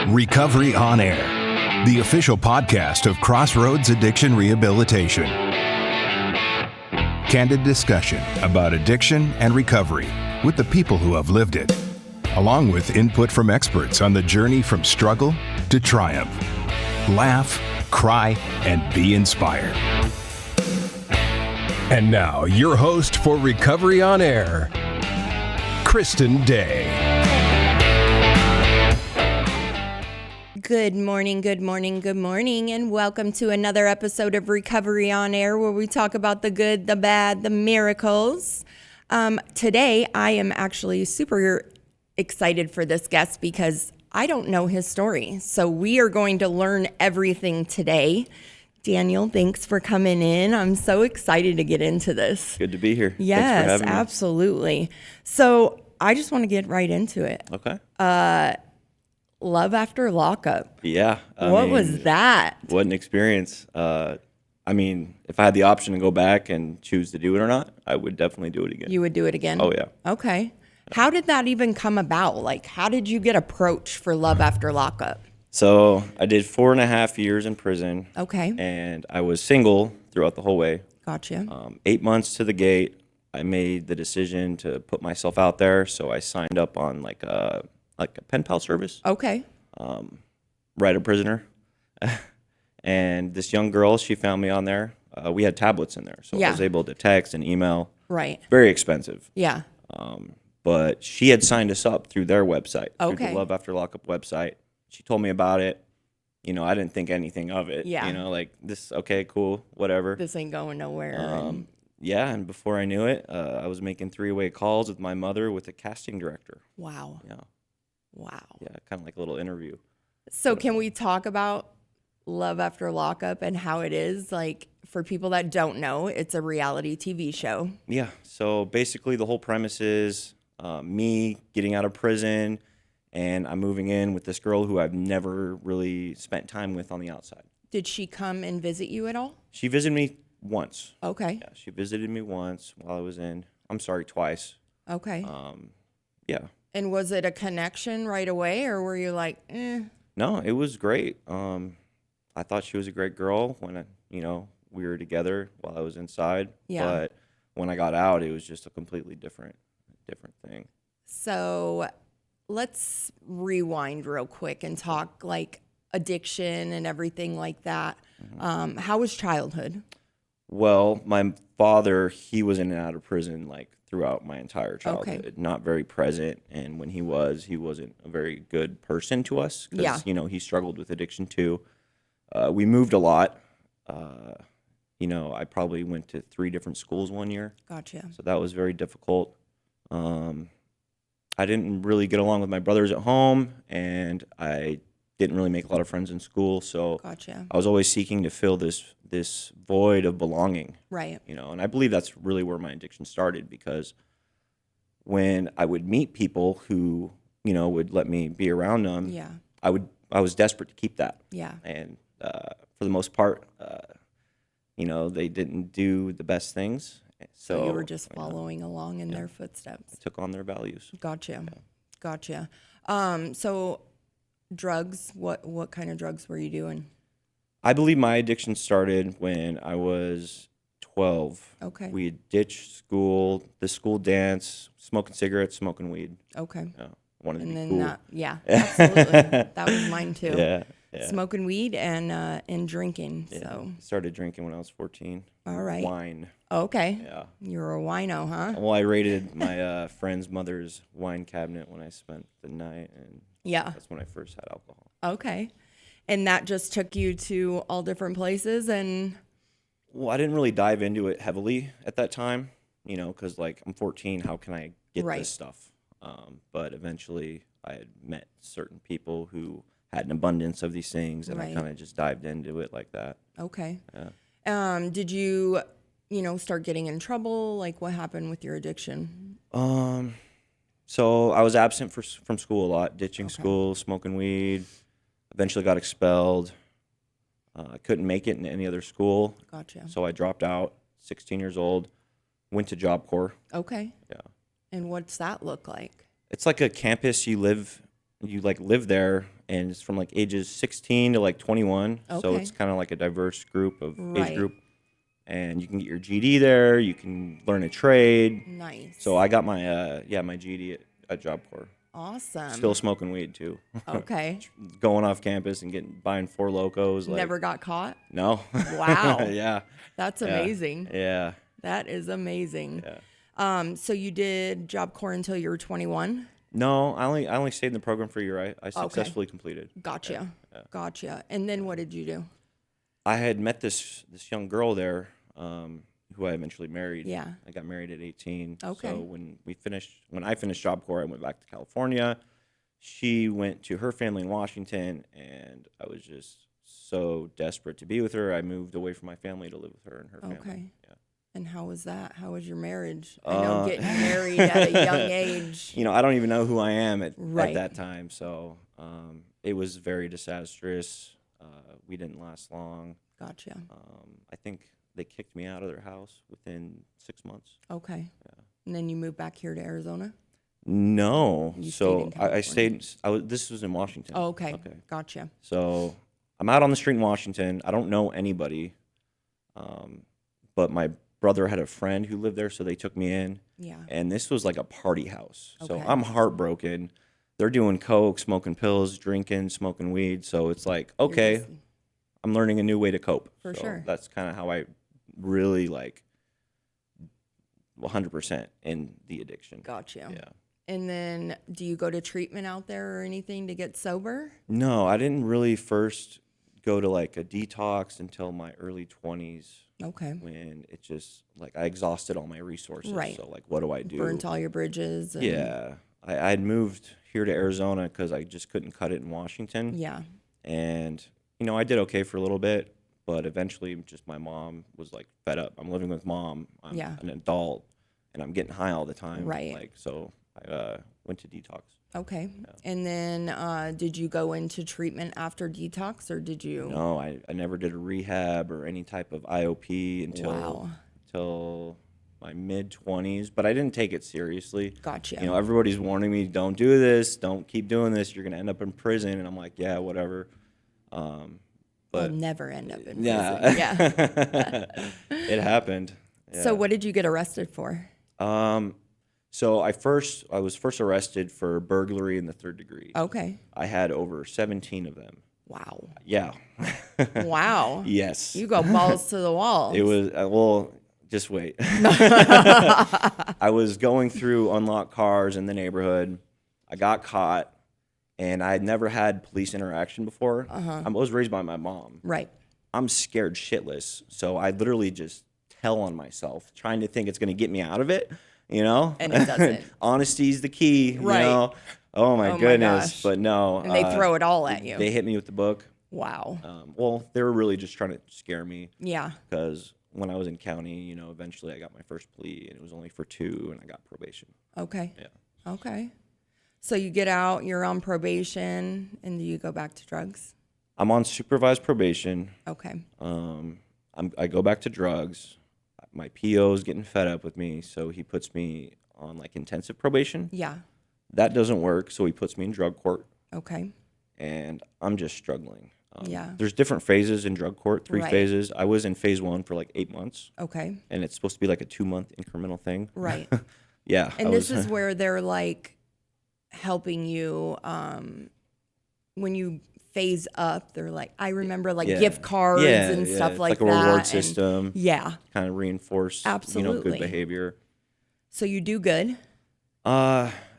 Recovery on Air, the official podcast of Crossroads Addiction Rehabilitation. Candid discussion about addiction and recovery with the people who have lived it, along with input from experts on the journey from struggle to triumph. Laugh, cry, and be inspired. And now, your host for Recovery on Air, Christin Day. Good morning, and welcome to another episode of Recovery on Air, where we talk about the good, the bad, the miracles. Today, I am actually super excited for this guest because I don't know his story. So we are going to learn everything today. Daniel, thanks for coming in. I'm so excited to get into this. Good to be here. Yes, Thanks for having me. Absolutely. So I just want to get right into it. Okay. Love After Lockup. Yeah. What was that? What an experience. If I had the option to go back and choose to do it or not, I would definitely do it again. You would do it again? Oh, yeah. Okay. How did that even come about? Like, how did you get approached for Love After Lockup? So I did 4.5 years in prison. Okay. And I was single throughout the whole way. Gotcha. 8 months to the gate, I made the decision to put myself out there. So I signed up on like a pen pal service. Okay. Write a prisoner. And this young girl, she found me on there. We had tablets in there. So Yeah. I was able to text and email. Right. Very expensive. Yeah. But she had signed us up through their website, through Okay. the Love After Lockup website. She told me about it. I didn't think anything of it. Yeah. Like this, okay, cool, whatever. This ain't going nowhere. Yeah, and before I knew it, I was making 3-way calls with my mother with a casting director. Wow. Yeah. Wow. Yeah, kind of like a little interview. So can we talk about Love After Lockup and how it is? Like, for people that don't know, it's a reality TV show. Yeah, so basically the whole premise is me getting out of prison, and I'm moving in with this girl who I've never really spent time with on the outside. Did she come and visit you at all? She visited me once. Okay. Yeah, she visited me once while I was in. Twice. Okay. Yeah. And was it a connection right away, or were you like, No, it was great. I thought she was a great girl when we were together while I was inside. Yeah. But when I got out, it was just a completely different thing. So let's rewind real quick and talk like addiction and everything like that. Mm-hmm. How was childhood? Well, my father, he was in and out of prison like throughout my entire childhood. Okay. Not very present, and when he wasn't a very good person to us because he struggled with addiction too. We moved a lot. I probably went to 3 different schools one year. Gotcha. So that was very difficult. I didn't really get along with my brothers at home, and I didn't really make a lot of friends in school. So Gotcha. I was always seeking to fill this void of belonging. Right. And I believe that's really where my addiction started, because when I would meet people who, would let me be around them, Yeah. I was desperate to keep that. Yeah. And for the most part, they didn't do the best things. So you were just following along in their footsteps. I took on their values. Gotcha. Gotcha. So drugs, what kind of drugs were you doing? I believe my addiction started when I was 12. Okay. We had ditched school, the school dance, smoking cigarettes, smoking weed. Okay. Yeah, wanted And to be then cool. absolutely. That was mine too. Yeah. Smoking weed and drinking. Yeah. So Started drinking when I was 14. all right. Wine. Okay. Yeah. You were a wino, huh? Well, I raided my friend's mother's wine cabinet when I spent the night, and Yeah. that's when I first had alcohol. Okay. And that just took you to all different places and Well, I didn't really dive into it heavily at that time, because I'm 14. How can I get Right. this stuff? But eventually, I had met certain people who had an abundance of these things, and Right. I kind of just dived into it like that. okay. Yeah. Did you, start getting in trouble? Like what happened with your addiction? So I was absent from school a lot, ditching Okay. school, smoking weed. Eventually got expelled. I couldn't make it in any other school, Gotcha. so I dropped out. 16 years old, went to Job Corps. Okay. Yeah. And what's that look like? It's like a campus. You live there, and it's from like ages 16 to like 21. So Okay. it's kind of like a diverse group of Right. age group. And you can get your GED there. You can learn a trade. Nice. So I got my my GED at Job Corps. Awesome. Still smoking weed too. Okay. Going off campus and buying Four Locos. Like, Never got caught? No. Wow. Yeah. That's Yeah. amazing. Yeah. That is amazing. Yeah. So you did Job Corps until you were 21? No, I only stayed in the program for a year. I successfully completed. Gotcha. Gotcha. And then what did you do? I had met this young girl there, who I eventually married. Yeah. I got married at 18. Okay. So when I finished Job Corps, I went back to California. She went to her family in Washington, and I was just so desperate to be with her. I moved away from my family to live with her and her family. Okay. Yeah. And how was that? How was your marriage? I know getting married at a young age. I don't even know who I am at Right. that time. So it was very disastrous. We didn't last long. Gotcha. I think they kicked me out of their house within 6 months. Okay. Yeah. And then you moved back here to Arizona? No. You stayed So in I stayed. This was in Washington. Oh, okay. Okay. Gotcha. So I'm out on the street in Washington. I don't know anybody, but my brother had a friend who lived there, so they took me in. Yeah. And this was like a party house. So Okay. I'm heartbroken. They're doing coke, smoking pills, drinking, smoking weed. So it's like, You're okay, just- I'm learning a new way to cope. For So sure. That's kind of how I really 100% in the addiction. Gotcha. Yeah. And then do you go to treatment out there or anything to get sober? No, I didn't really first go to like a detox until my early 20s Okay. when it just like I exhausted all my resources. Right. So like, what do I do? Burnt all your bridges. And, Yeah. I had moved here to Arizona because I just couldn't cut it in Washington. Yeah. And, I did okay for a little bit, but eventually just my mom was like fed up. I'm living with mom. I'm Yeah. an adult and I'm getting high all the time. Right. So I went to detox. Okay. And then did you go into treatment after detox or did you? No, I never did a rehab or any type of IOP Wow. until my mid-20s, but I didn't take it seriously. Gotcha. Everybody's warning me, don't do this, don't keep doing this, you're going to end up in prison. And I'm like, yeah, whatever. I'll never end up in prison. Yeah. Yeah. It happened. Yeah. So what did you get arrested for? So I was first arrested for burglary in the 3rd degree. Okay. I had over 17 of them. Wow. Yeah. Wow. Yes. You go balls to the wall. It was, just wait. I was going through unlocked cars in the neighborhood. I got caught, and I had never had police interaction before. I was raised by my mom. Right. I'm scared shitless, so I literally just tell on myself, trying to think it's going to get me out of it, And it doesn't. Honesty's the key, Right. Oh my goodness. gosh. But no. And they throw it all at you. They hit me with the book. Wow. Well, they were really just trying to scare me. Yeah. Because when I was in county, eventually I got my first plea, and it was only for 2, and I got probation. Okay. Yeah. Okay. So you get out, you're on probation, and do you go back to drugs? I'm on supervised probation. Okay. I go back to drugs. My PO is getting fed up with me, so he puts me on like intensive probation. Yeah. That doesn't work, so he puts me in drug court, Okay. and I'm just struggling. Yeah. There's different phases in drug court, 3 Right. phases. I was in phase 1 for like 8 months, Okay. and it's supposed to be like a 2-month incremental thing. Right. Yeah. And this is where they're like helping you when you phase up. They're like, I remember like Yeah. gift cards Yeah, and yeah. stuff It's like like a that. reward and- system. Yeah. Kind of reinforce, Absolutely. good behavior. So you do good.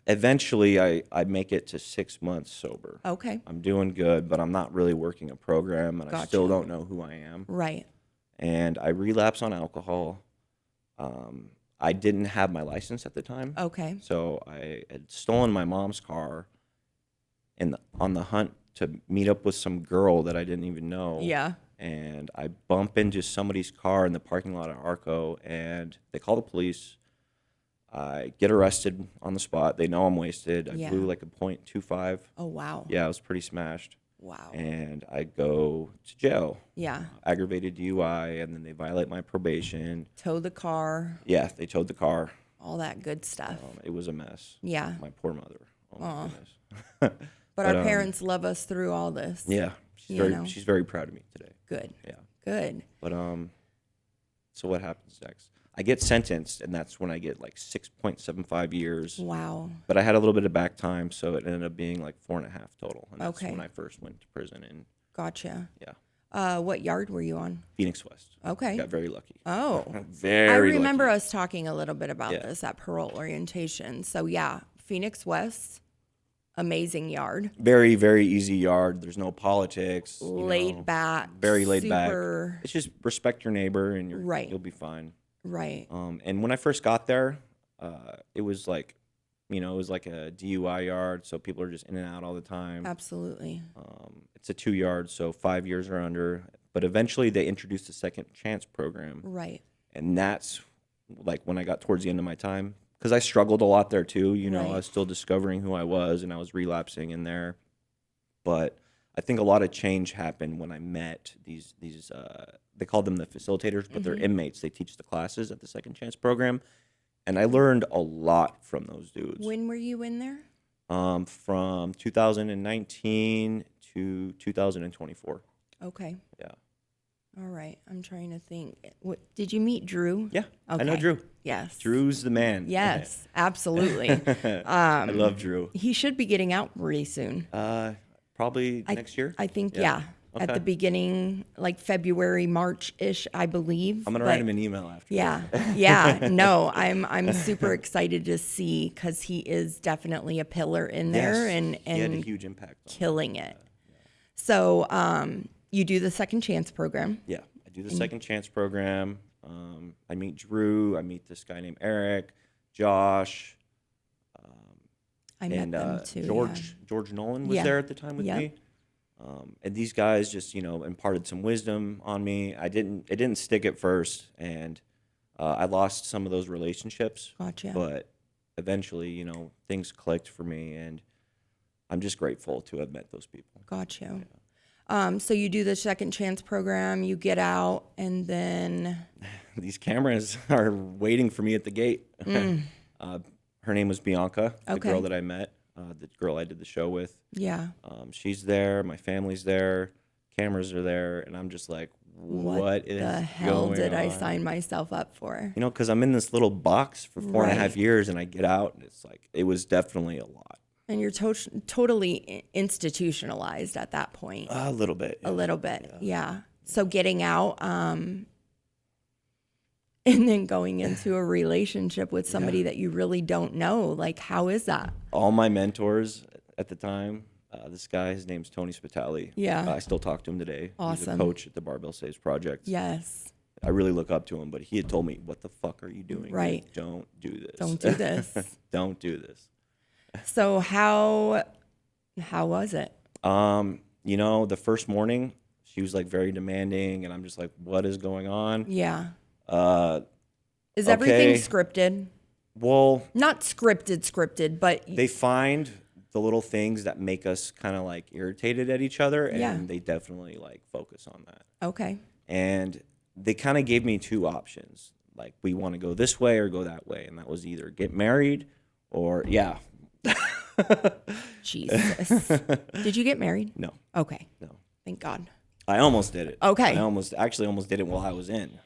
Eventually, I make it to 6 months sober. Okay. I'm doing good, but I'm not really working a program, and I still Gotcha. don't know who I am. Right. And I relapse on alcohol. I didn't have my license at the time, Okay. so I had stolen my mom's car on the hunt to meet up with some girl that I didn't even know. Yeah. And I bump into somebody's car in the parking lot at Arco, and they call the police. I get arrested on the spot. They know I'm wasted. I Yeah. blew like a .25. Oh, wow. Yeah, I was pretty smashed. Wow. And I go to jail. Yeah. Aggravated DUI, and then they violate my probation. Tow the car, Yeah, they towed the car. all that good stuff. It was a mess. Yeah. My poor mother. Oh, my goodness. But our parents love us through all this. Yeah, she's very proud of me today. Good. Yeah. Good. But so what happens next? I get sentenced, and that's when I get like 6.75 years. Wow. But I had a little bit of back time, so it ended up being like 4.5 total. And that's Okay. when I first went to prison. And Gotcha. yeah, What yard were you on? Phoenix West. Okay. Got very lucky. Oh. Very I remember lucky. us talking a little bit about this at parole orientation. So yeah, Phoenix West, amazing yard. Very, very easy yard. There's no politics. Laid back. Very laid super... back. It's just respect your neighbor, and Right. you'll be fine. Right. And when I first got there, it was like, it was like a DUI yard, so people are just in and out all the time. Absolutely. It's a 2 yard, so 5 years or under. But eventually they introduced the second chance program. Right. And that's like when I got towards the end of my time, because I struggled a lot there too. Right. I was still discovering who I was, and I was relapsing in there. But I think a lot of change happened when I met these they call them the facilitators, but they're inmates. They teach the classes at the second chance program. And I learned a lot from those dudes. When were you in there? From 2019 to 2024. Okay. Yeah. All right. I'm trying to think. What, did you meet Drew? Yeah. Okay. I know Drew. Yes. Drew's the man. Yes, absolutely. I love Drew. He should be getting out pretty soon. Probably next year. I think, yeah. At Okay. the beginning, like February, March-ish, I believe. I'm gonna write him an email after. Yeah, yeah. No, I'm super excited to see because he is definitely a pillar in there and he had a huge impact. killing it. So you do the second chance program. Yeah, I do the second chance program. I meet Drew. I meet this guy named Eric, Josh. I met them too. George Nolan was there at the time with me. And these guys just, imparted some wisdom on me. It didn't stick at first, and I lost some of those relationships. Gotcha. But eventually, things clicked for me, and I'm just grateful to have met those people. Gotcha. So you do the second chance program, you get out, and then... These cameras are waiting for me at the gate. Her name was Bianca, the girl that I met, the girl I did the show with. Yeah. She's there. My family's there. Cameras are there. And I'm just like, what is the hell going did I on? sign myself up for? Because I'm in this little box for 4.5 years, and I get out, and it's like, it was definitely a lot. And you're totally institutionalized at that point. A little bit. A little bit, yeah. So getting out and then going into a relationship with somebody that you really don't know, like, how is that? All my mentors at the time, this guy, his name's Tony Spitali. Yeah. I still talk to him today. Awesome. He's a coach at the Barbell Saves Project. Yes. I really look up to him, but he had told me, what the fuck are you doing? Right. Don't do this. Don't do this. Don't do this. So how was it? The first morning, she was like very demanding, and I'm just like, what is going on? Yeah. Is okay. everything scripted? Well, Not scripted, but they find the little things that make us kind of like irritated at each other, and Yeah. they definitely like focus on that. okay. And they kind of gave me two options. Like, we want to go this way or go that way. And that was either get married or, Jesus. Did you get married? No. Okay. No. Thank God. I almost did it. Okay. I almost did it while I was in.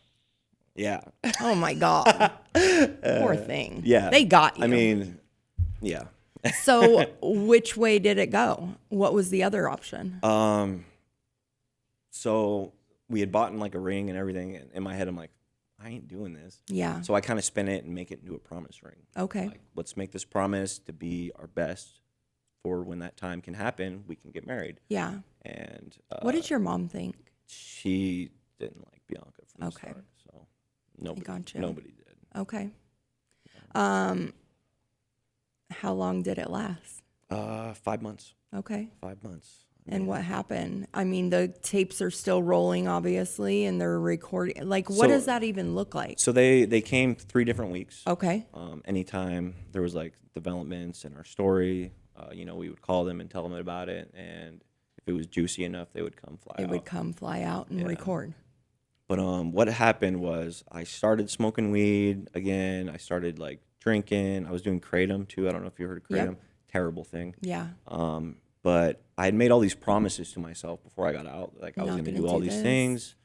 Yeah. Oh my God. Poor thing. Yeah. They got you. I mean, yeah. So which way did it go? What was the other option? So we had bought in like a ring and everything. And in my head, I'm like, I ain't doing this. Yeah. So I kind of spin it and make it into a promise ring. Okay. Like, let's make this promise to be our best for when that time can happen, we can get married. Yeah. And What did your mom think? she didn't like Bianca from the Okay. start. So gotcha. nobody did. Okay. How long did it last? 5 months. Okay. 5 months. And what happened? I mean, the tapes are still rolling, obviously, and they're recording. Like, what does that even look like? So they came 3 different weeks. Okay. Anytime there was like developments in our story, we would call them and tell them about it. And if it was juicy enough, they would come fly out. They would come fly out and record. But what happened was I started smoking weed again. I started like drinking. I was doing kratom too. I don't know if you heard of kratom. Yep. Terrible thing. Yeah. But I had made all these promises to myself before I got out. Like I was Not going to gonna do all do these this. things.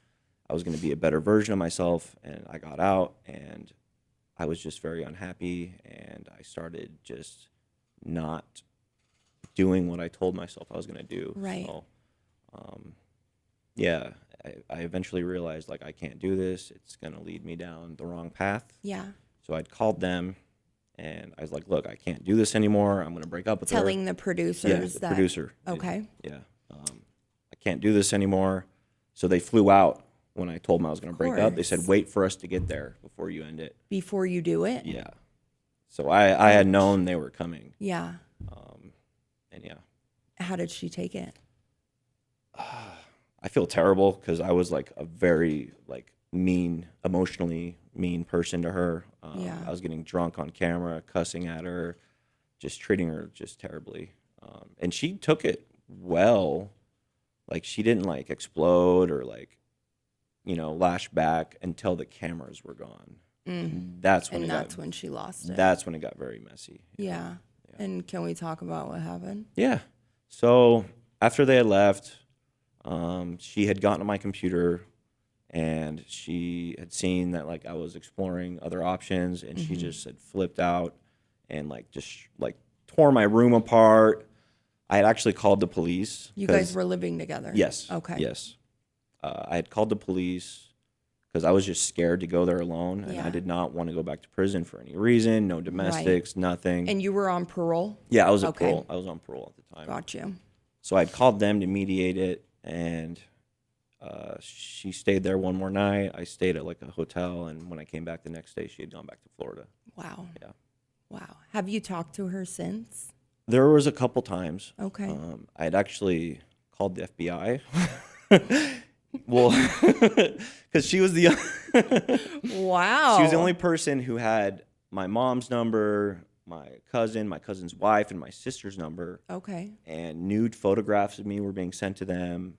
I was going to be a better version of myself. And I got out and I was just very unhappy. And I started just not doing what I told myself I was going to do. Right. So, yeah, I eventually realized like I can't do this. It's going to lead me down the wrong path. Yeah. So I'd called them and I was like, look, I can't do this anymore. I'm going to break up with her. Telling the producers the that. producer. Okay. Yeah. I can't do this anymore. So they flew out when I told them I was going to break up. They said, wait for us to get there before you end it. Before you do it? Yeah. So I had known they were coming. Yeah. And yeah. How did she take it? I feel terrible because I was like a very like emotionally mean person to her. Yeah. I was getting drunk on camera, cussing at her, just treating her just terribly. And she took it well. Like she didn't like explode or like, lash back until the cameras were gone. That's when she lost it. That's when it got very messy. Yeah. And can we talk about what happened? Yeah. So after they had left, she had gotten on my computer and she had seen that like I was exploring other options and she just had flipped out and like just like tore my room apart. I had actually called the police. You guys were living together? Yes. Okay. Yes. I had called the police because I was just scared to go there alone and Yeah. I did not want to go back to prison for any reason. No domestics, nothing. And you were on parole? Yeah, I was Okay. parole. I was on parole at the time. Got you. So I'd called them to mediate it, and she stayed there one more night. I stayed at like a hotel, and when I came back the next day, she had gone back to Florida. Wow. Yeah. Wow. Have you talked to her since? There was a couple times. Okay. I had actually called the FBI. Well, because she was the Wow. she was the only person who had my mom's number, my cousin's wife, and my sister's number. Okay. And nude photographs of me were being sent to them,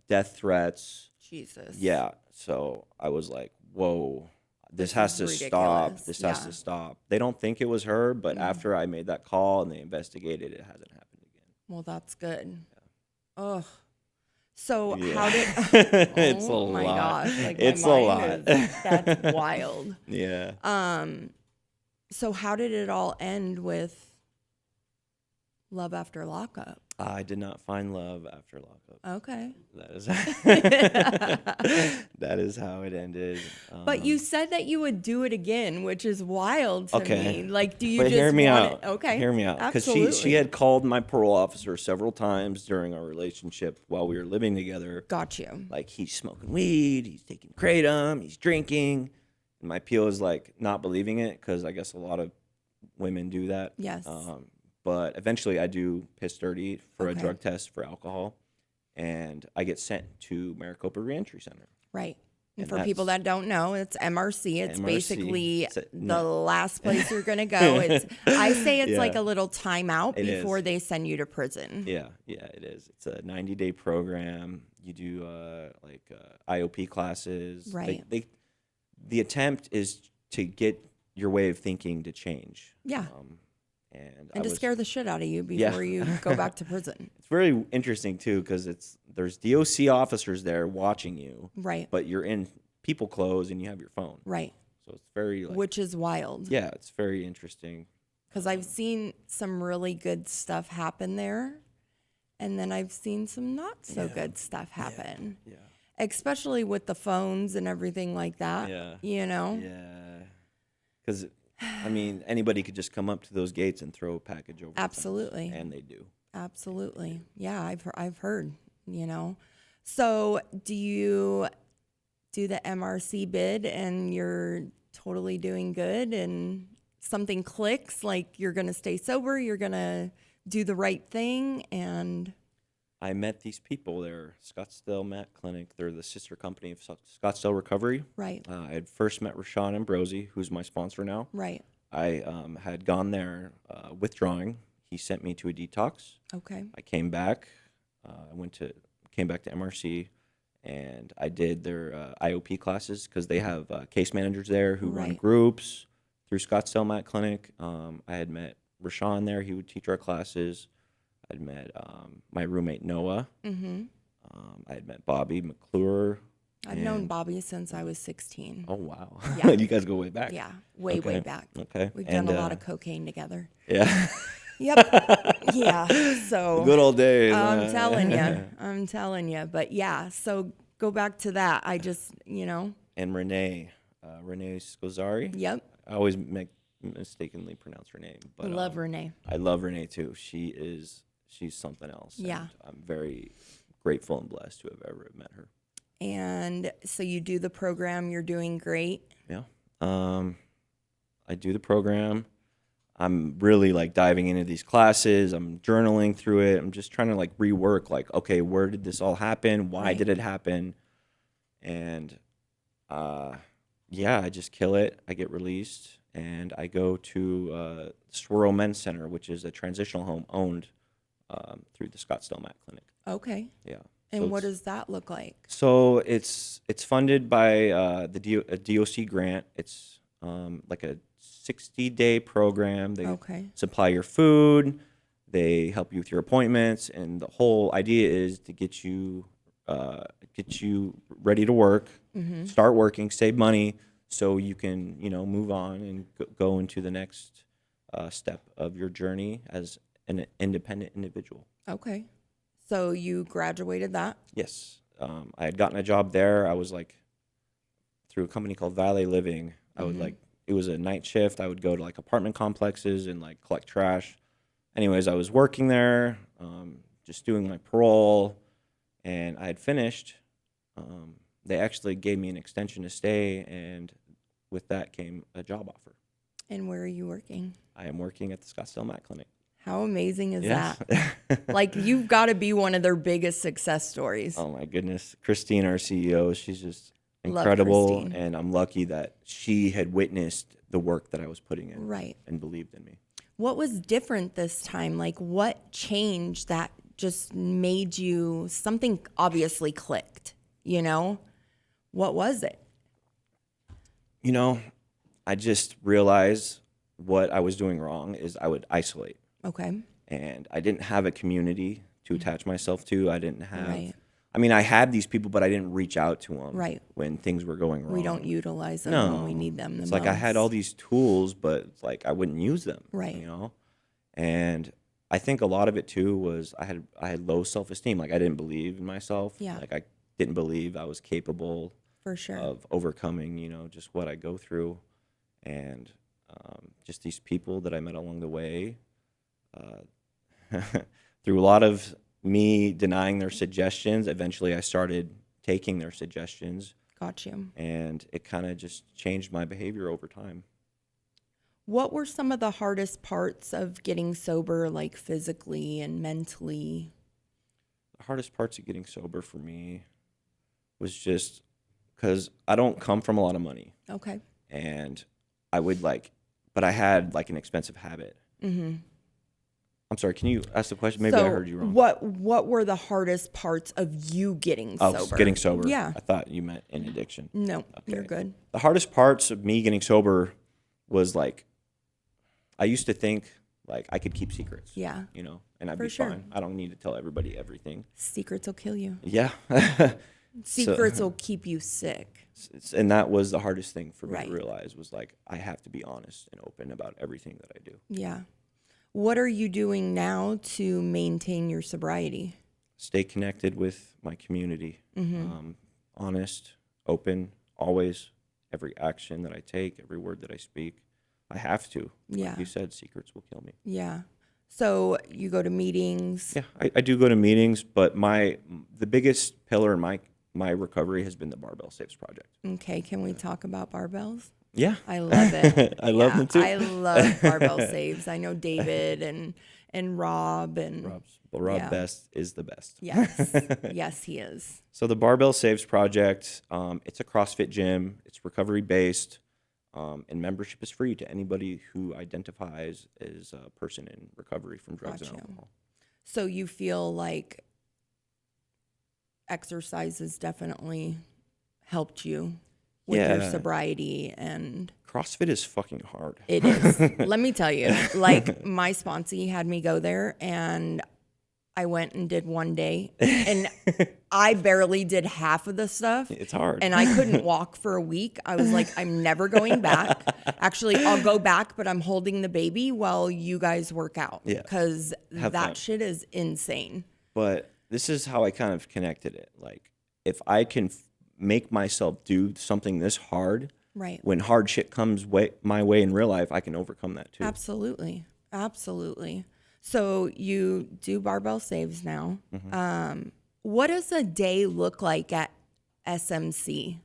death threats. Jesus. Yeah. So I was like, whoa, this This has is to stop. ridiculous. This has Yeah. to stop. They don't think it was her, but after I made that call and they investigated, it hasn't happened again. Well, that's good. Ugh. So Yeah. how did? It's oh a my lot. gosh! Like It's my a mind lot. That's wild. Yeah. So how did it all end with Love After Lockup? I did not find love after lockup. Okay. That is that is how it ended. But you said that you would do it again, which is wild to Okay. me. Like, do you But just hear me want out. it? Okay. Hear me out. Because Absolutely. she had called my parole officer several times during our relationship while we were living together. Got you. Like, he's smoking weed, he's taking kratom, he's drinking. And my PO is like not believing it because I guess a lot of women do that. Yes. But eventually I do piss dirty for a Okay. drug test for alcohol. And I get sent to Maricopa Reentry Center. Right. And And for people that don't know, it's MRC. It's MRC. basically It's the last place you're going to go. I say it's Yeah. like a little timeout It before is. they send you to prison. Yeah, it is. It's a 90-day program. You do IOP classes. Right. The attempt is to get your way of thinking to change. Yeah. And To scare the shit out of you Yeah. before you go back to prison. It's very interesting too because there's DOC officers there watching you, Right. but you're in people clothes and you have your phone. Right. So it's very Which is wild. yeah, it's very interesting. Because I've seen some really good stuff happen there. And then I've seen some not so good stuff happen. Yeah. Especially with the phones and everything like that. Yeah. You know? Yeah. Because I mean, anybody could just come up to those gates and throw a package over. the fence, Absolutely. and they do. Absolutely. Yeah, I've heard, you know. So do you do the MRC bid and you're totally doing good and something clicks, like you're going to stay sober, you're going to do the right thing, and I met these people there, Scottsdale Mat Clinic. They're the sister company of Scottsdale Recovery. right, I had first met Rashawn Ambrosi, who's my sponsor now. right. I had gone there withdrawing. He sent me to a detox. Okay. I came back. Came back to MRC, and I did their IOP classes because they have case managers there who run Right. groups through Scottsdale Mat Clinic. I had met Rashawn there. He would teach our classes. I'd met my roommate Noah. Mm-hmm. I had met Bobby McClure. I've known Bobby since I was 16. Oh, wow. Yeah. You guys go way back. Yeah, way back. Okay. We've done a lot of cocaine together. Yeah. Yep. Yeah. So good old days. I'm telling you. But yeah, so go back to that. I just, And Renee Scozzari. Yep. I always mistakenly pronounce her name. But, love Renee. I love Renee too. She's something else. Yeah. And I'm very grateful and blessed to have ever met her. And so you do the program. You're doing great. Yeah. I do the program. I'm really like diving into these classes. I'm journaling through it. I'm just trying to like rework, like, okay, where did this all happen? Why did it happen? And I just kill it. I get released and I go to Swirl Men's Center, which is a transitional home owned through the Scottsdale Mac Clinic. Okay. Yeah. And what does that look like? So it's funded by a DOC grant. It's like a 60-day program. They supply your food. They help you with your appointments, and the whole idea is to get you ready to work, start working, save money, so you can move on and go into the next step of your journey as an independent individual. Okay. So you graduated that? Yes. I had gotten a job there. I was like, through a company called Valet Living. I would it was a night shift. I would go to like apartment complexes and like collect trash. Anyways, I was working there, just doing my parole, and I had finished. They actually gave me an extension to stay, and with that came a job offer. And where are you working? I am working at the Scottsdale Mac Clinic. How amazing is that? Like, you've got to be one of their biggest success stories. Oh, my goodness. Christin, our CEO, she's just incredible. And I'm lucky that she had witnessed the work that I was putting in. Right. And believed in me. What was different this time? Like, what changed that just made you, something obviously clicked, What was it? I just realized what I was doing wrong is I would isolate. Okay. And I didn't have a community to attach myself to. I didn't have, I had these people, but I didn't reach out to them when things were going wrong. We don't utilize them when we need them the most. Like I had all these tools, but it's like I wouldn't use them. Right. And I think a lot of it too was I had low self-esteem. Like I didn't believe in myself. Yeah. Like I didn't believe I was capable for sure of overcoming, just what I go through. And just these people that I met along the way, through a lot of me denying their suggestions, eventually I started taking their suggestions. Got you. And it kind of just changed my behavior over time. What were some of the hardest parts of getting sober, like physically and mentally? The hardest parts of getting sober for me was just because I don't come from a lot of money. Okay. And I would but I had like an expensive habit. Mm-hmm. I'm sorry, can you ask the question? Maybe I heard you wrong. What were the hardest parts of you getting sober? Oh, getting sober. Yeah. I thought you meant in addiction. No, you're good. The hardest parts of me getting sober was I used to think I could keep secrets. Yeah. And I'd be fine. I don't need to tell everybody everything. Secrets will kill you. Yeah. Secrets will keep you sick. And that was the hardest thing for me to realize was I have to be honest and open about everything that I do. Yeah. What are you doing now to maintain your sobriety? Stay connected with my community. Mm-hmm. Honest, open, always. Every action that I take, every word that I speak, I have to. Yeah. Like you said, secrets will kill me. Yeah. So you go to meetings? Yeah, I do go to meetings, but the biggest pillar in my recovery has been the Barbell Saves Project. Okay, can we talk about barbells? Yeah. I love it. I love them too. I love Barbell Saves. I know David and Rob and Rob Best is the best. Yes. Yes, he is. So the Barbell Saves Project, it's a CrossFit gym. It's recovery based. And membership is free to anybody who identifies as a person in recovery from drugs and alcohol. So you feel like exercise has definitely helped you with your sobriety and... CrossFit is fucking hard. It is. Let me tell you, my sponsee had me go there, and I went and did one day, and I barely did half of the stuff. It's hard. And I couldn't walk for a week. I was like, I'm never going back. Actually, I'll go back, but I'm holding the baby while you guys work out. Yeah. Because that fun. shit is insane. But this is how I kind of connected it. Like, if I can make myself do something this hard, right, when hard shit comes my way in real life, I can overcome that too. Absolutely. Absolutely. So you do barbell saves now. Mm-hmm. What does a day look like at SMC?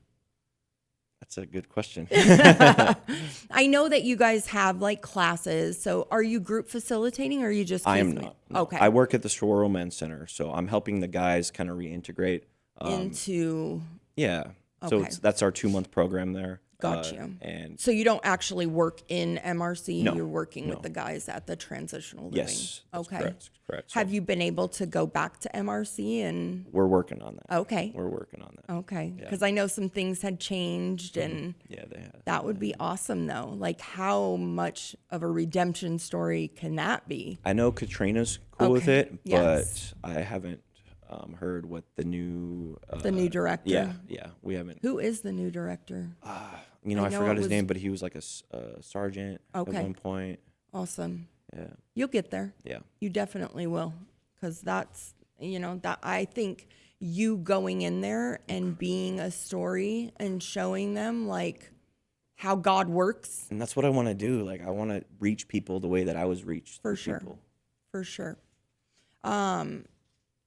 That's a good question. I know that you guys have like classes. So are you group facilitating or are you just I am case not. No. Okay. I work at the Saguaro Men's Center, so I'm helping the guys kind of reintegrate. Into. Yeah. Okay. So that's our 2-month program there. Got you. And so you don't actually work in MRC. No, You're working no. with the guys at the transitional living. yes. That's Okay. Correct. Have you been able to go back to MRC and? We're working on that. Okay. We're working on that. Okay. Yeah. Because I know some things had changed and. Yeah, they have. That would be awesome, though. Like, how much of a redemption story can that be? I know Katrina's cool with Okay. it, but Yes. I haven't heard what the new director. Yeah, we haven't. Who is the new director? I know forgot it his was- name, but he was like a sergeant Okay. at one point. Awesome. Yeah, You'll get there. yeah. You definitely will, because that's that I think you going in there and being a story and showing them like how God works. And that's what I want to do. Like, I want to reach people the way that I was reached. For through sure. people. For sure.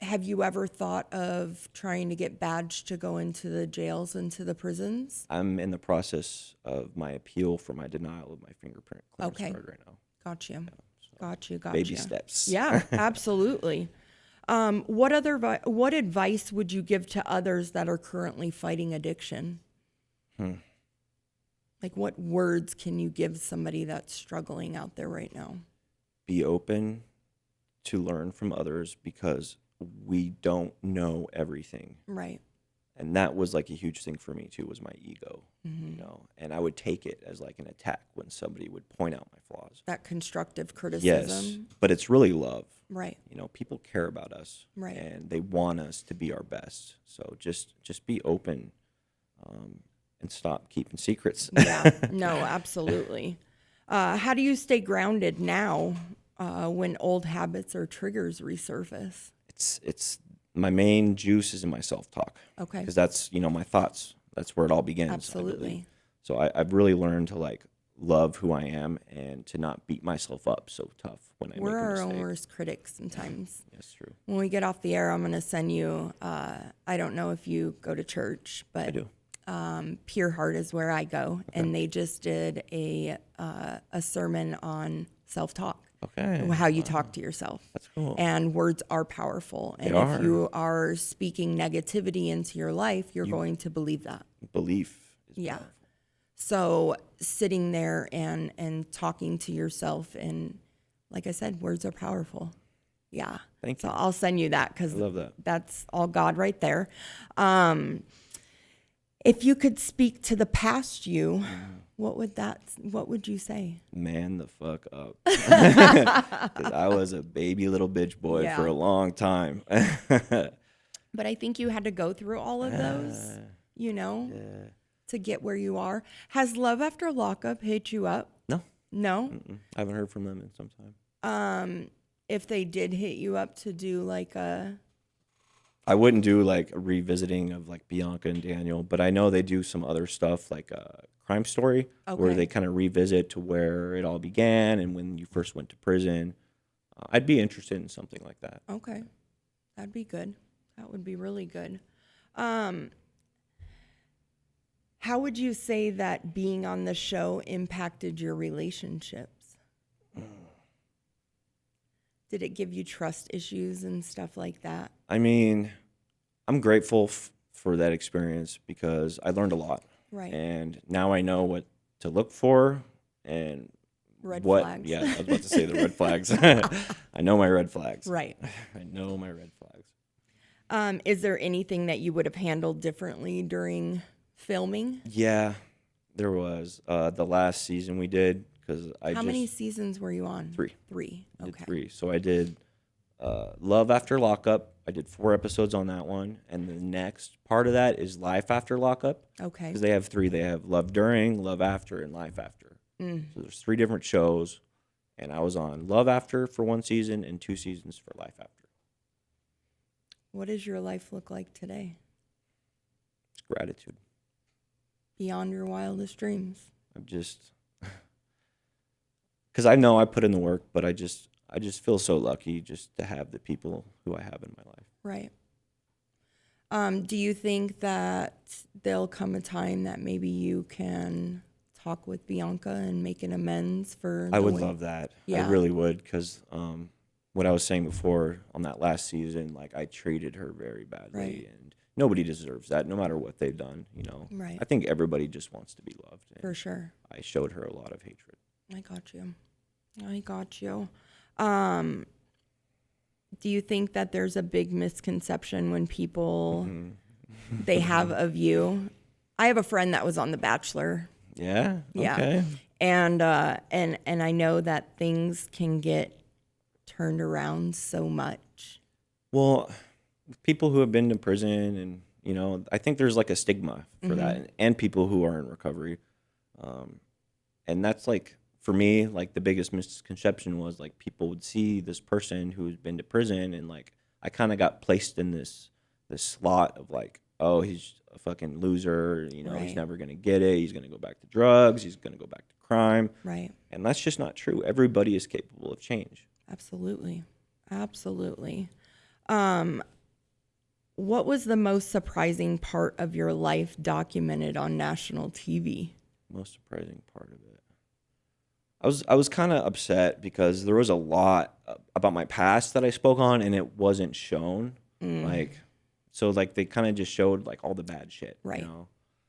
Have you ever thought of trying to get badged to go into the jails, into the prisons? I'm in the process of my appeal for my denial of my fingerprint clearance Okay. card right now. Got you. So Got you. baby steps. Yeah, absolutely. What advice would you give to others that are currently fighting addiction? Like, what words can you give somebody that's struggling out there right now? Be open to learn from others, because we don't know everything. Right. And that was like a huge thing for me too, was my ego, Mm-hmm. and I would take it as like an attack when somebody would point out my flaws. That constructive criticism. Yes, but it's really love. Right. People care about us, Right. and they want us to be our best. So just be open, and stop keeping secrets. Yeah. No, absolutely. How do you stay grounded now when old habits or triggers resurface? It's my main juice is in my self-talk. Okay. Because that's my thoughts. That's where it all begins. I Absolutely. believe. So I've really learned to like love who I am and to not beat myself up so tough when I We're make a our mistake. own worst critics sometimes. That's true. When we get off the air, I'm going to send you, I don't know if you go to church, but I do. Pure Heart is where I go. And they just did a sermon on self-talk. Okay. How you talk to yourself. That's cool. And words are powerful. And They if are. you are speaking negativity into your life, you're going to believe that. Belief is Yeah. powerful. So sitting there and talking to yourself, and like I said, words are powerful. Yeah. Thank So you. I'll send you that, because I love that. that's all God right there. If you could speak to the past you, what would you say? Man the fuck up. 'Cause I was a baby little bitch boy Yeah. for a long time. But I think you had to go through all of those, to get where you are. Has Love After Lockup hit you up? No. No? I haven't heard from them in some time. If they did hit you up to do like I wouldn't do like a revisiting of like Bianca and Daniel, but I know they do some other stuff like Crime Story, where Okay. they kind of revisit to where it all began and when you first went to prison. I'd be interested in something like that. Okay. That'd be good. That would be really good. How would you say that being on the show impacted your relationships? Did it give you trust issues and stuff like that? I mean, I'm grateful for that experience because I learned a lot. Right. And now I know what to look for and Red flags. Yeah, I was about to say the red flags. I know my red flags. Right. I know my red flags. Is there anything that you would have handled differently during filming? Yeah, there was. The last season we did, because How many seasons were you on? 3. 3. I did Okay. 3. So I did Love After Lockup. I did 4 episodes on that one. And the next part of that is Life After Lockup. Okay. Because they have 3. They have Love During, Love After, and Life After. So there's 3 different shows. And I was on Love After for 1 season and 2 seasons for Life After. What does your life look like today? It's gratitude. Beyond your wildest dreams. I'm just, because I know I put in the work, but I just feel so lucky just to have the people who I have in my life. Right. Do you think that there'll come a time that maybe you can talk with Bianca and make an amends for? I would love that. Yeah. I really would, because what I was saying before on that last season, like I treated her very badly, Right. and nobody deserves that, no matter what they've done. Right. I think everybody just wants to be loved. And For sure. I showed her a lot of hatred. I got you. Do you think that there's a big misconception when people they have of you? I have a friend that was on The Bachelor. Yeah. Yeah. Okay. And I know that things can get turned around so much. Well, people who have been to prison, and I think there's like a stigma for that, and people who are in recovery, and that's like, for me, like the biggest misconception was like people would see this person who's been to prison, and like I kind of got placed in this slot of like, oh, he's a fucking loser, he's Right. never gonna get it, he's gonna go back to drugs, he's gonna go back to crime, Right. and that's just not true. Everybody is capable of change. Absolutely. What was the most surprising part of your life documented on national TV? Most surprising part of it, I was kind of upset because there was a lot about my past that I spoke on, and it wasn't shown. Like, so like they kind of just showed like all the bad shit, Right.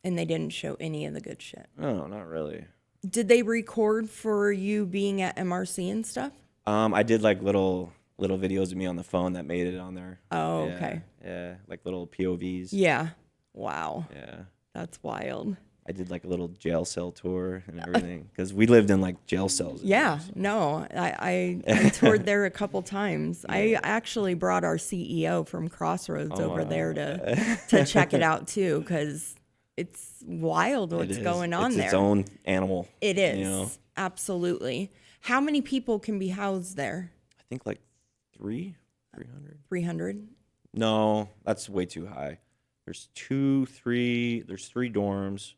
And they didn't show any of the good shit. No, not really. Did they record for you being at MRC and stuff? I did like little videos of me on the phone that made it on there. Oh, Yeah, okay. Yeah, like little POVs. Yeah. Wow. Yeah. That's wild. I did like a little jail cell tour and everything, because we lived in like jail cells. Yeah, no, I toured there a couple times. I actually brought our CEO from Crossroads over there to check it out too, because it's wild what's going on it's there. its own animal. It is, absolutely. How many people can be housed there? I think like 300. 300? No, that's way too high. There's 3 dorms.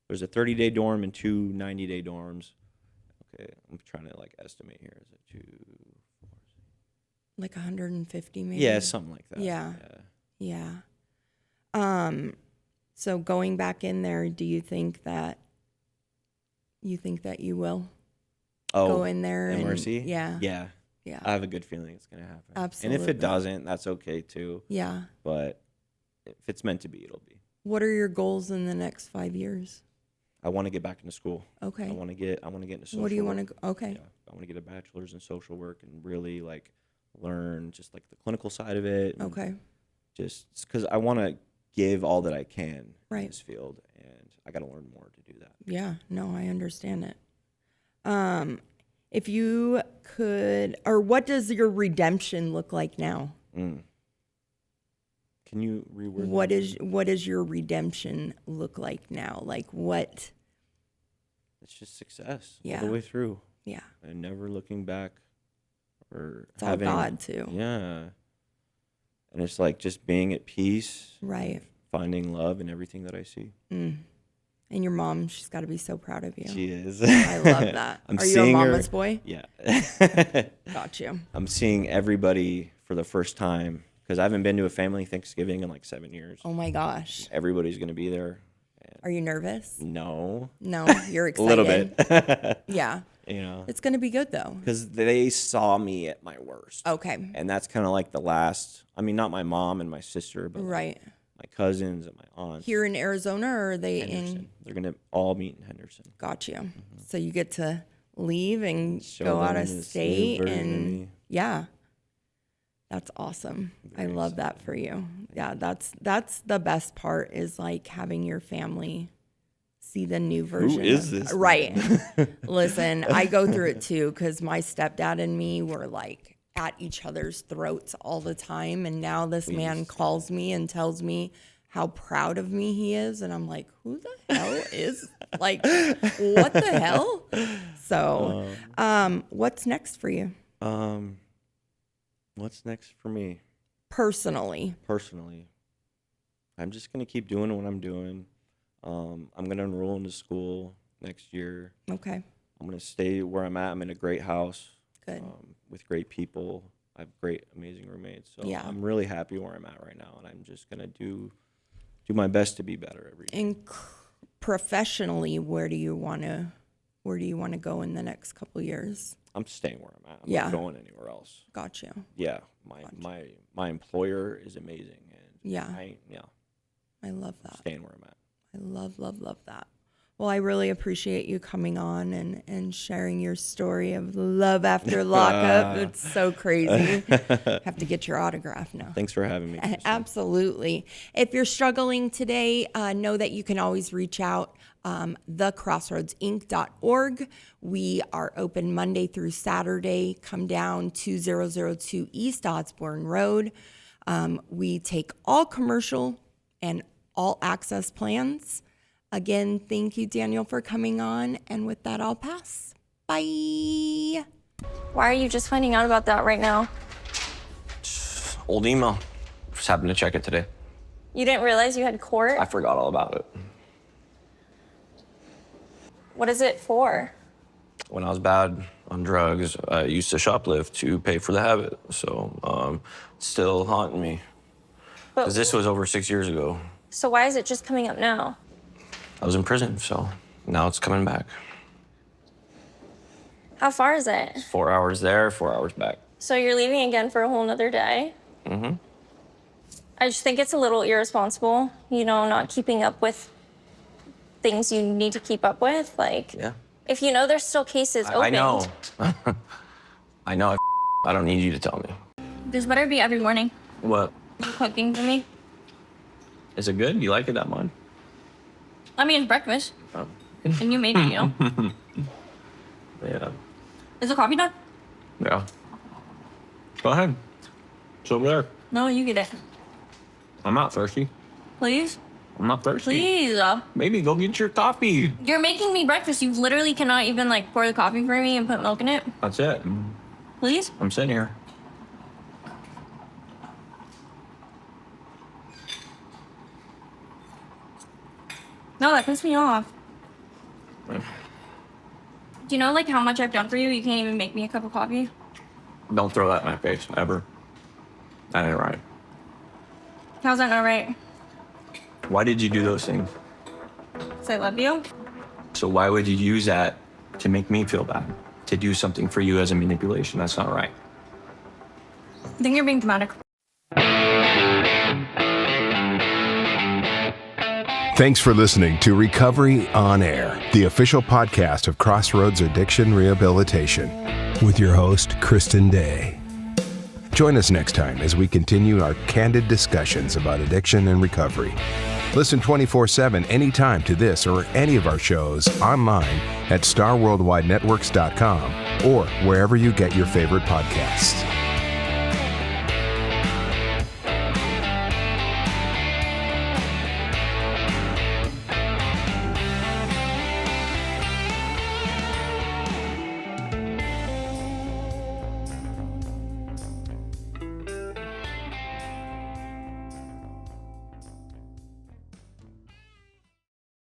There's a 30-day dorm and 2 90-day dorms. Okay, I'm trying to like estimate here. Is it 2? Like 150 maybe? Yeah, something like that. Yeah. So going back in there, do you think that you will go in there? MRC? And, Yeah. Yeah. I have a good feeling it's going to happen. Absolutely. And if it doesn't, that's okay too. Yeah. But if it's meant to be, it'll be. What are your goals in the next 5 years? I want to get back into school. Okay. I want to get into social What do you work. want to go? Okay. Yeah, I want to get a bachelor's in social work and really like learn just like the clinical side of it. And Okay. Just because I want to give all that I can in Right. this field, and I got to learn more to do that. Yeah. No, I understand it. If you could, or what does your redemption look like now? Can you reword What does your redemption look like now? Like what? It's just success Yeah. all the way through, Yeah. and never looking back, or It's all having God too. Yeah, and it's like just being at peace, Right. finding love in everything that I see. And your mom, she's got to be so proud of you. She is. I love that. I'm Are you a seeing her- mama's boy? Yeah. Got you. I'm seeing everybody for the first time, because I haven't been to a family Thanksgiving in like 7 years. Oh my gosh. Everybody's going to be there. Are you nervous? No. No, you're A excited. little bit. Yeah. It's going to be good though. because they saw me at my worst. Okay. And that's kind of like the last, I mean, not my mom and my sister, but like Right. my cousins and my aunts. Here in Arizona, or are they Henderson. in? They're going to all meet in Henderson. Got you. So you get to leave and Show go out them of this new state, version of and me. yeah, that's awesome. I Very love that for you. Yeah, that's the best part, is like having your family see the new version. is this Right. Listen, I go through it too, because my stepdad and me were like at each other's throats all the time. And now this man calls me and tells me how proud of me he is. And I'm like, who the hell is, like, what the hell? So, what's next for you? What's next for me? Personally, I'm just going to keep doing what I'm doing. I'm going to enroll into school next year. Okay. I'm going to stay where I'm at. I'm in a great house. Good. With great people. I have great, amazing roommates. So Yeah. I'm really happy where I'm at right now. And I'm just going to do my best to be better every day. And professionally, where do you want to go in the next couple years? I'm staying where I'm at. I'm Yeah. not going anywhere else. Got you. Yeah. My employer is amazing. And Yeah. I love that. Staying where I'm at. I love that. Well, I really appreciate you coming on and sharing your story of Love After Lockup. It's so crazy. Have to get your autograph now. Thanks for having me, Christin. Absolutely. If you're struggling today, know that you can always reach out, thecrossroadsinc.org. We are open Monday through Saturday. Come down 2002 East Osborne Road. We take all commercial and all access plans. Again, thank you, Daniel, for coming on. And with that, I'll pass. Bye. Why are you just finding out about that right now? Old email. Just happened to check it today. You didn't realize you had court? I forgot all about it. What is it for? When I was bad on drugs, I used to shoplift to pay for the habit. So, it's still haunting me. Because this was over 6 years ago. So why is it just coming up now? I was in prison, so now it's coming back. How far is it? 4 hours there, 4 hours back. So you're leaving again for a whole nother day? Mm-hmm. I just think it's a little irresponsible, not keeping up with things you need to keep up with. Like, Yeah. if you know there's still cases open. I know. I know. I don't need you to tell me. This better be every morning. What? You cooking for me? Is it good? You like it that much? I mean, it's breakfast. Oh. And you made it, Yeah. Is the coffee done? Yeah. Go ahead. It's over there. No, you get it. I'm not thirsty. Please? I'm not thirsty. Please. Maybe go get your coffee. You're making me breakfast. You literally cannot even, pour the coffee for me and put milk in it. That's it. Please? I'm sitting here. No, that pissed me off. Do you know, how much I've done for you? You can't even make me a cup of coffee? Don't throw that in my face, ever. That ain't right. How's that not right? Why did you do those things? Because I love you? So why would you use that to make me feel bad? To do something for you as a manipulation? That's not right. I think you're being dramatic. Thanks for listening to Recovery on Air, the official podcast of Crossroads Addiction Rehabilitation, with your host, Christin Day. Join us next time as we continue our candid discussions about addiction and recovery. Listen 24/7 anytime to this or any of our shows online at starworldwidenetworks.com or wherever you get your favorite podcasts.